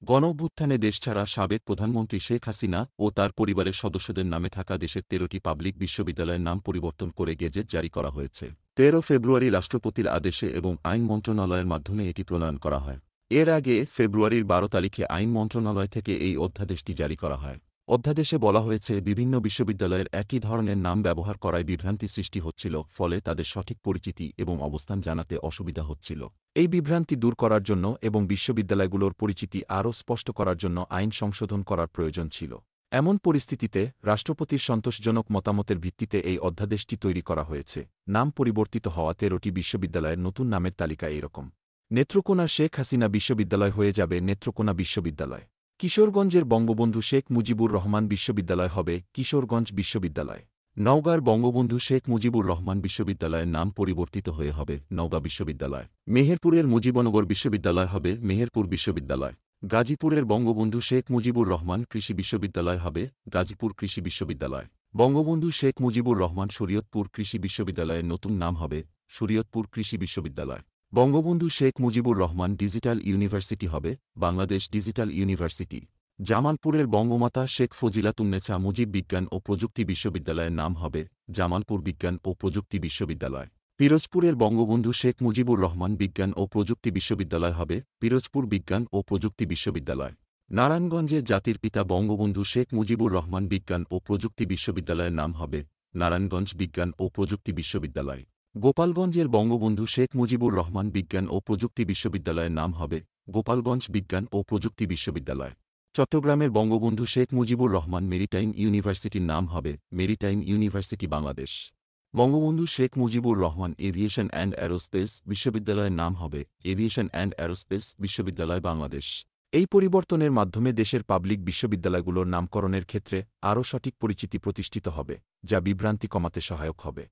গণঅভ্যুত্থানে দেশছাড়া সাবেক প্রধানমন্ত্রী শেখ হাসিনা ও তার পরিবারের সদস্যদের নামে থাকা দেশের ১৩টি পাবলিক বিশ্ববিদ্যালয়ের নাম পরিবর্তন করে গেজেট জারি করা হয়েছে। ১৩ ফেব্রুয়ারি রাষ্ট্রপতির আদেশে এবং আইন মন্ত্রণালয়ের মাধ্যমে এটি প্রণয়ন করা হয়। এর আগে ফেব্রুয়ারির ১২ তারিখে আইন মন্ত্রণালয় থেকে এই অধ্যাদেশটি জারি করা হয়। অধ্যাদেশে বলা হয়েছে, বিভিন্ন বিশ্ববিদ্যালয়ের একই ধরনের নাম ব্যবহার করায় বিভ্রান্তি সৃষ্টি হচ্ছিল, ফলে তাদের সঠিক পরিচিতি এবং অবস্থান জানাতে অসুবিধা হচ্ছিল। এই বিভ্রান্তি দূর করার জন্য এবং বিশ্ববিদ্যালয়গুলোর পরিচিতি আরও স্পষ্ট করার জন্য আইন সংশোধন করার প্রয়োজন ছিল। এমন পরিস্থিতিতে রাষ্ট্রপতির সন্তোষজনক মতামতের ভিত্তিতে এই অধ্যাদেশটি তৈরি করা হয়েছে। নাম পরিবর্তিত হওয়া ১৩টি বিশ্ববিদ্যালয়ের নতুন নামের তালিকা এরকম: নেত্রকোনা শেখ হাসিনা বিশ্ববিদ্যালয় হয়ে যাবে নেত্রকোনা বিশ্ববিদ্যালয়। কিশোরগঞ্জের বঙ্গবন্ধু শেখ মুজিবুর রহমান বিশ্ববিদ্যালয় হবে কিশোরগঞ্জ বিশ্ববিদ্যালয়। নওগাঁর বঙ্গবন্ধু শেখ মুজিবুর রহমান বিশ্ববিদ্যালয়ের নাম পরিবর্তিত হয়ে হবে নওগাঁ বিশ্ববিদ্যালয়। মেহেরপুরের মুজিবনগর বিশ্ববিদ্যালয় হবে মেহেরপুর বিশ্ববিদ্যালয়। গাজীপুরের বঙ্গবন্ধু শেখ মুজিবুর রহমান কৃষি বিশ্ববিদ্যালয় হবে গাজীপুর কৃষি বিশ্ববিদ্যালয়। বঙ্গবন্ধু শেখ মুজিবুর রহমান শরীয়তপুর কৃষি বিশ্ববিদ্যালয়ের নতুন নাম হবে শরীয়তপুর কৃষি বিশ্ববিদ্যালয়। বঙ্গবন্ধু শেখ মুজিবুর রহমান ডিজিটাল ইউনিভার্সিটি হবে বাংলাদেশ ডিজিটাল ইউনিভার্সিটি। জামালপুরের বঙ্গমাতা শেখ ফজিলাতুন্নেছা মুজিব বিজ্ঞান ও প্রযুক্তি বিশ্ববিদ্যালয়ের নাম হবে জামালপুর বিজ্ঞান ও প্রযুক্তি বিশ্ববিদ্যালয়। পিরোজপুরের বঙ্গবন্ধু শেখ মুজিবুর রহমান বিজ্ঞান ও প্রযুক্তি বিশ্ববিদ্যালয় হবে পিরোজপুর বিজ্ঞান ও প্রযুক্তি বিশ্ববিদ্যালয়। নারায়ণগঞ্জের জাতির পিতা বঙ্গবন্ধু শেখ মুজিবুর রহমান বিজ্ঞান ও প্রযুক্তি বিশ্ববিদ্যালয়ের নাম হবে নারায়ণগঞ্জ বিজ্ঞান ও প্রযুক্তি বিশ্ববিদ্যালয়। গোপালগঞ্জের বঙ্গবন্ধু শেখ মুজিবুর রহমান বিজ্ঞান ও প্রযুক্তি বিশ্ববিদ্যালয়ের নাম হবে গোপালগঞ্জ বিজ্ঞান ও প্রযুক্তি বিশ্ববিদ্যালয়। চট্টগ্রামের বঙ্গবন্ধু শেখ মুজিবুর রহমান মেরিটাইম ইউনিভার্সিটির নাম হবে maritime university Bangladesh. Bangabandhu Sheikh Mujibur Rahman aviation and aerospace বিশ্ববিদ্যালয়ের নাম হবে এভিয়েশন অ্যান্ড অ্যারোস্পেস বিশ্ববিদ্যালয় বাংলাদেশ। এই পরিবর্তনের মাধ্যমে দেশের পাবলিক বিশ্ববিদ্যালয়গুলোর নামকরণের ক্ষেত্রে আরও সঠিক পরিচিতি প্রতিষ্ঠিত হবে, যা বিভ্রান্তি কমাতে সহায়ক হবে।